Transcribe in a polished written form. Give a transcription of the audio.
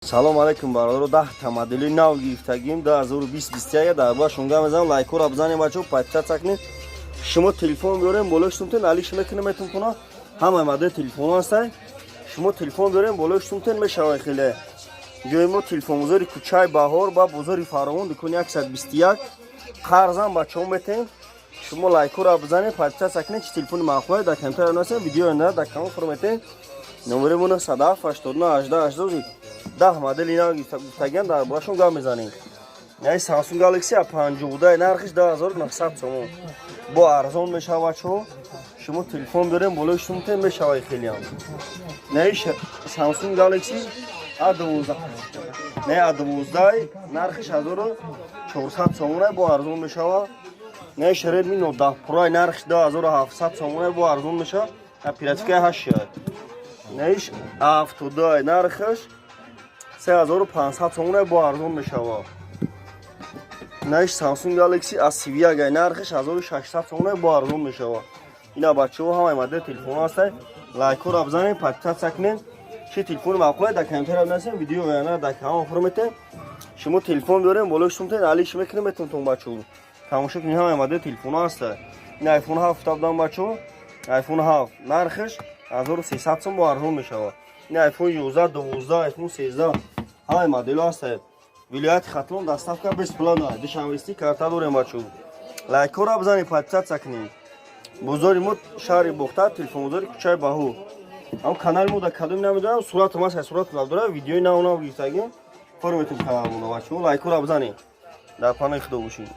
Салом алейкум бародаро, 10 модели нав гирифтагим 2021 дар ба шунга мезам лайкора бзанем бачо пача цакни шумо телефон биёрем болоштунтен али шумо кинаметун куна ҳама модел телефон ҳастай шумо телефон биёрем болоштунтен мешавай хеле ҷои мо телефон бузори кучай баҳор ба бузори фаровон дукони 121 қарзан бачо метем шумо лайкора бзанем пача цакни чи телефони махвай дар камтар насем видео на дар камон формате номери мона 189 10 модели нав гирифтагим дар бошон гап мезанем. Яи Samsung Galaxy A50 нархиш 2900 сомон. Бо арзон мешавад чо. Шумо телефон берем болои шумтен мешавад хелиам. Яи Samsung Galaxy A12. Не A12 нархиш 1400 сомон бо арзон мешавад. Не Redmi Note 10 Pro нархиш 2700 сомон бо арзон мешавад. Оперативка 8. Не A72 нархиш 3500 сомон бо арзон мешавад. Наш Samsung Galaxy A31 нархиш 1600 сомон бо арзон мешавад. Ина бачаҳо ҳамаи модели телефон ҳастанд. Лайкора бзанед, подписка цакнед. Чи телефони маъқуле дар комментария бинависед, видео вайона дар канал формате. Шумо телефон биёрем, болои шумтен али шумо кунем метунтон бачаҳо. Тамошо кунед ҳамаи модели телефон ҳастанд. Ин iPhone 7 табдан бачаҳо. iPhone 7 нархиш 1300 сом бо арзон мешавад. Ин iPhone 11, 12, iPhone 13 ҳамаи моделҳо ҳастанд. Вилояти Хатлон доставка бесплатна. Душанбести карта дорем бачаҳо. Лайкора бзанед, подписка цакнед. Бозори мо шаҳри Бухта, телефон бозори кучаи Баҳо. Ам канали мо дар кадом намедонам, сурат ма сурат дора, видеои нав гирифтагим. Форматим канал мо бачаҳо. Лайкора бзанед. Дар паноҳи Худо бошед.